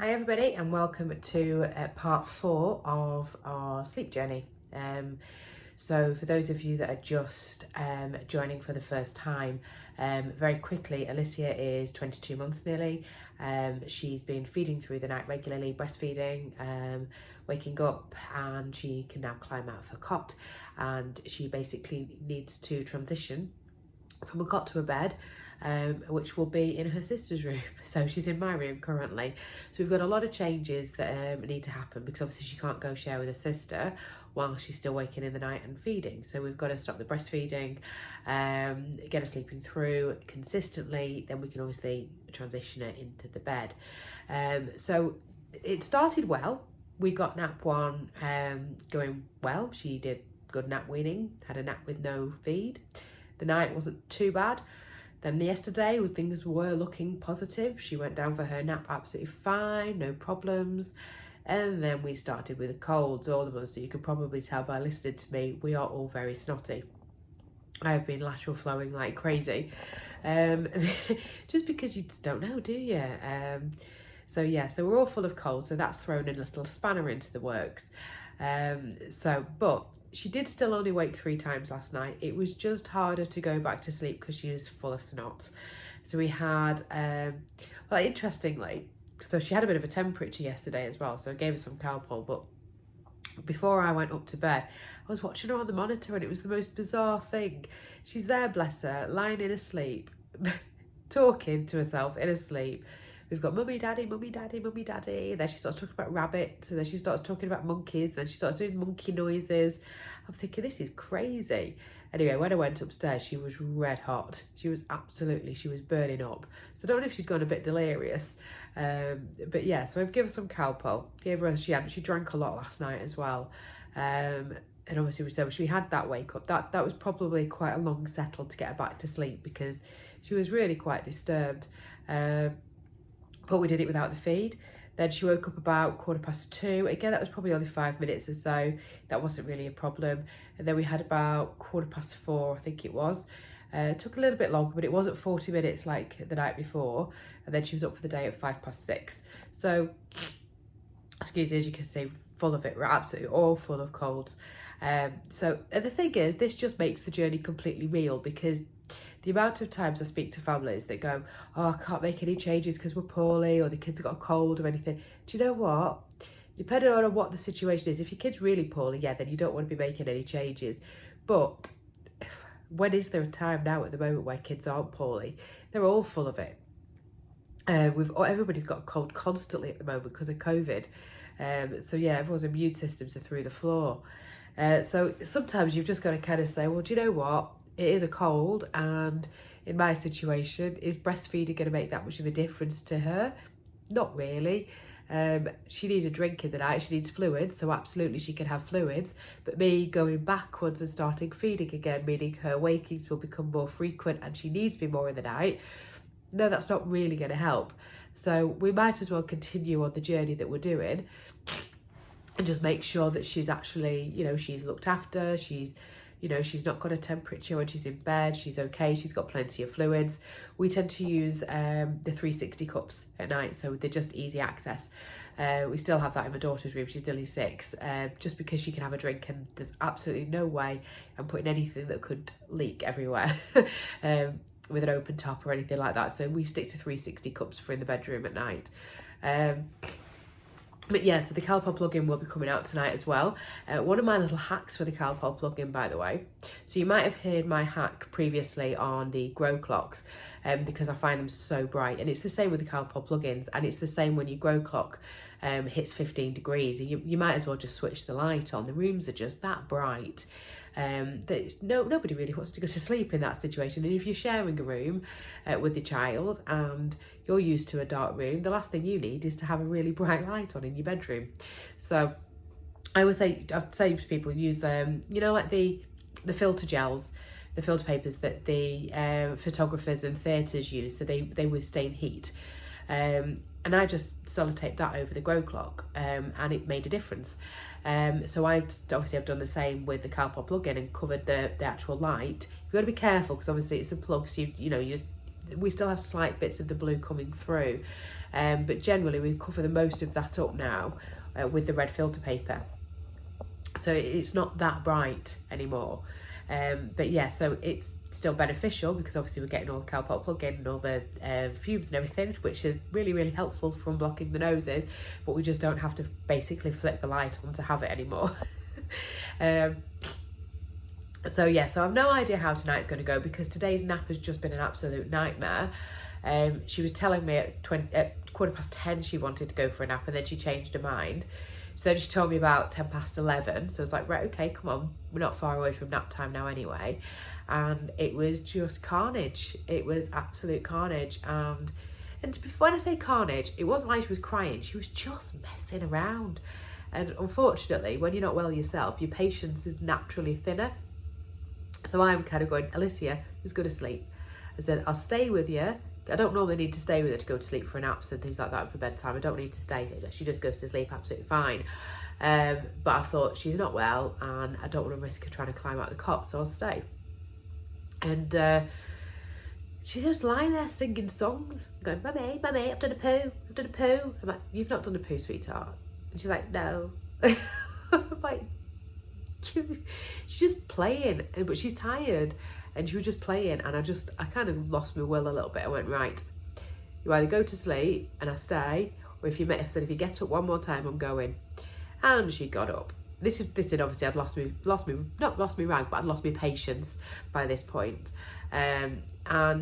Hi everybody, and welcome to part 4 of our sleep journey. So for those of you that are just joining for the first time, very quickly, Alicia is 22 months nearly. She's been feeding through the night regularly, breastfeeding, waking up, and she can now climb out of her cot, and she basically needs to transition from a cot to a bed, which will be in her sister's room. So she's in my room currently. So we've got a lot of changes that need to happen, because obviously she can't go share with her sister while she's still waking in the night and feeding. So we've got to stop the breastfeeding, get her sleeping through consistently, then we can obviously transition her into the bed. So it started well. We got nap 1 going well. She did good nap weaning, had a nap with no feed. The night wasn't too bad. Then yesterday, things were looking positive. She went down for her nap absolutely fine, no problems. And then we started with the colds, all of us. So you can probably tell by listening to me, we are all very snotty. I have been lateral flowing like crazy. Just because you just don't know, do you? So we're all full of cold. So that's thrown a little spanner into the works. But she did still only wake 3 times last night. It was just harder to go back to sleep because she was full of snot. So we had, well, interestingly, so she had a bit of a temperature yesterday as well. So I gave her some Calpol, but before I went up to bed, I was watching her on the monitor, and it was the most bizarre thing. She's there, bless her, lying in her sleep, talking to herself in her sleep. We've got mummy, daddy, mummy, daddy, mummy, daddy. And then she starts talking about rabbits, and then she starts talking about monkeys, and then she starts doing monkey noises. I'm thinking, this is crazy. Anyway, when I went upstairs, she was red hot. She was burning up. So I don't know if she'd gone a bit delirious. But yeah, so I've given her some Calpol. She drank a lot last night as well. And obviously, so she had that wake up. That was probably quite a long settle to get her back to sleep, because she was really quite disturbed. But we did it without the feed. Then she woke up about 2:15. Again, that was probably only 5 minutes or so. That wasn't really a problem. And then we had about 4:15, I think it was. Took a little bit longer, but it wasn't 40 minutes like the night before. And then she was up for the day at 6:05. So, excuse me, as you can see, full of it. We're absolutely all full of colds. So the thing is, this just makes the journey completely real, because the amount of times I speak to families that go, oh, I can't make any changes because we're poorly, or the kids have got a cold or anything. Do you know what? Depending on what the situation is, if your kid's really poorly, yeah, then you don't want to be making any changes. But when is there a time now at the moment where kids aren't poorly? They're all full of it. Everybody's got a cold constantly at the moment because of COVID. So yeah, everyone's immune systems are through the floor. So sometimes you've just got to kind of say, well, do you know what? It is a cold, and in my situation, is breastfeeding going to make that much of a difference to her? Not really. She needs a drink in the night, she needs fluids, so absolutely she can have fluids. But me going backwards and starting feeding again, meaning her wakings will become more frequent and she needs me more in the night, no, that's not really going to help. So we might as well continue on the journey that we're doing, and just make sure that she's actually, she's looked after, she's not got a temperature when she's in bed, she's okay, she's got plenty of fluids. We tend to use the 360 cups at night, so they're just easy access. We still have that in my daughter's room, she's nearly 6, just because she can have a drink, and there's absolutely no way I'm putting anything that could leak everywhere with an open top or anything like that. So we stick to 360 cups for in the bedroom at night. But yeah, so the Calpol plugin will be coming out tonight as well. One of my little hacks for the Calpol plugin, by the way. So you might have heard my hack previously on the grow clocks, because I find them so bright. And it's the same with the Calpol plugins, and it's the same when your grow clock hits 15 degrees. And you might as well just switch the light on. The rooms are just that bright. Nobody really wants to go to sleep in that situation. And if you're sharing a room with your child and you're used to a dark room, the last thing you need is to have a really bright light on in your bedroom. So I'd say to people, use them, like the filter gels, the filter papers that the photographers and theatres use, so they withstand heat. And I just sellotaped that over the grow clock, and it made a difference. So I've done the same with the Calpol plugin and covered the actual light. You've got to be careful, because obviously it's the plug, so we still have slight bits of the blue coming through, but generally we cover the most of that up now with the red filter paper, so it's not that bright anymore. But yeah, so it's still beneficial because obviously we're getting all the cowpot plug-in and all the fumes and everything, which is really, really helpful from blocking the noses, but we just don't have to basically flick the light on to have it anymore. So yeah, so I've no idea how tonight's going to go because today's nap has just been an absolute nightmare. She was telling me at 10:15 she wanted to go for a nap, and then she changed her mind. So then she told me about 10:11. So I was like, right, okay, come on, we're not far away from nap time now anyway. And it was just carnage. It was absolute carnage. And when I say carnage, it wasn't like she was crying. She was just messing around. And unfortunately, when you're not well yourself, your patience is naturally thinner. So I'm kind of going, Alicia, just go to sleep. I said, I'll stay with you. I don't normally need to stay with her to go to sleep for naps and things like that for bedtime. I don't need to stay. She just goes to sleep absolutely fine. But I thought, she's not well and I don't want to risk her trying to climb out the cot, so I'll stay. And she's just lying there singing songs, going, Mummy, Mummy, I've done a poo, I've done a poo. I'm like, you've not done a poo, sweetheart. And she's like, no. I'm like, she's just playing, but she's tired and she was just playing, and I kind of lost my will a little bit. I went, right, you either go to sleep and I stay, or if you get up one more time, I'm going. And she got up. This had obviously, I'd not lost me rag, but I'd lost my patience by this point. And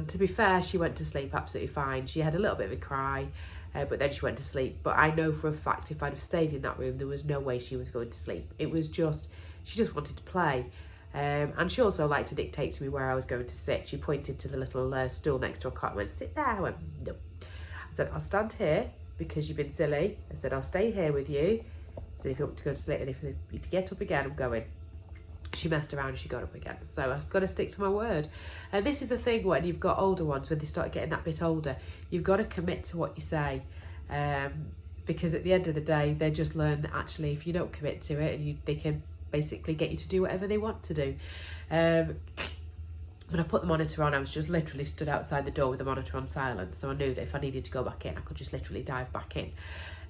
to be fair, she went to sleep absolutely fine. She had a little bit of a cry, but then she went to sleep. But I know for a fact if I'd have stayed in that room, there was no way she was going to sleep. It was just, she just wanted to play. And she also liked to dictate to me where I was going to sit. She pointed to the little stool next to her cot and went, sit there. I went, no. I said, I'll stand here because you've been silly. I said, I'll stay here with you. I said, if you want to go to sleep, and if you get up again, I'm going. She messed around and she got up again. So I've got to stick to my word. And this is the thing when you've got older ones, when they start getting that bit older, you've got to commit to what you say. Because at the end of the day, they just learn that actually if you don't commit to it, and they can basically get you to do whatever they want to do. When I put the monitor on, I was just literally stood outside the door with the monitor on silent, so I knew that if I needed to go back in, I could just literally dive back in.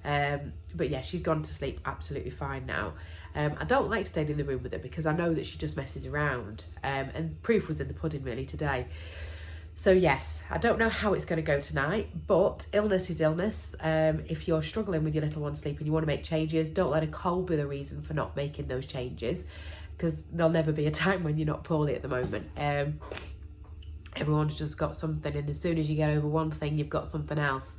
But yeah, she's gone to sleep absolutely fine now. I don't like staying in the room with her because I know that she just messes around, and proof was in the pudding really today. So yes, I don't know how it's going to go tonight, but illness is illness. If you're struggling with your little one sleep and you want to make changes, don't let a cold be the reason for not making those changes, because there'll never be a time when you're not poorly at the moment. Everyone's just got something, and as soon as you get over one thing, you've got something else.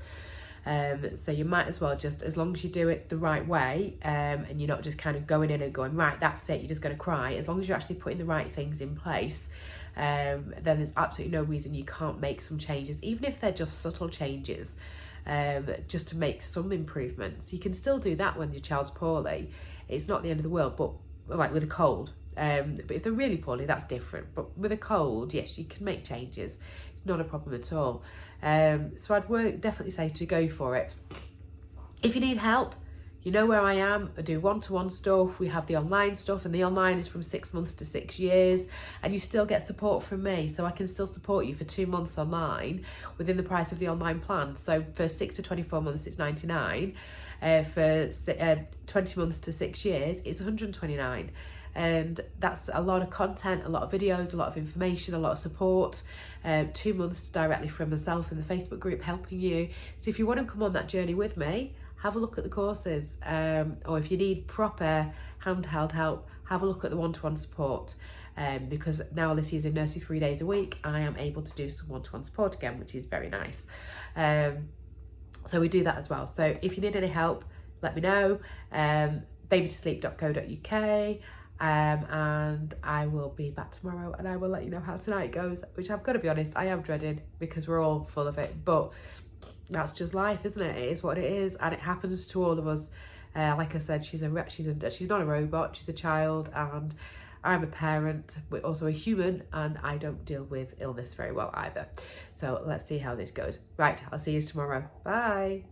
So you might as well just, as long as you do it the right way, and you're not just kind of going in and going, right, that's it, you're just going to cry. As long as you're actually putting the right things in place, then there's absolutely no reason you can't make some changes, even if they're just subtle changes, just to make some improvements. You can still do that when your child's poorly. It's not the end of the world, but like with a cold. But if they're really poorly, that's different. But with a cold, yes, you can make changes. It's not a problem at all. So I'd definitely say to go for it. If you need help, you know where I am. I do one-to-one stuff. We have the online stuff, and the online is from 6 months to 6 years, and you still get support from me. So I can still support you for 2 months online within the price of the online plan. So for 6 to 24 months, it's $99. For 20 months to 6 years, it's $129. And that's a lot of content, a lot of videos, a lot of information, a lot of support. 2 months directly from myself in the Facebook group helping you. So if you want to come on that journey with me, have a look at the courses. Or if you need proper handheld help, have a look at the one-to-one support. Because now Alicia's in nursery 3 days a week, I am able to do some one-to-one support again, which is very nice. So we do that as well. So if you need any help, let me know. babytosleep.co.uk. And I will be back tomorrow, and I will let you know how tonight goes, which I've got to be honest, I am dreading because we're all full of it, but that's just life, isn't it? It is what it is, and it happens to all of us. Like I said, she's not a robot, she's a child, and I'm a parent, but also a human, and I don't deal with illness very well either. So let's see how this goes. Right, I'll see you tomorrow. Bye.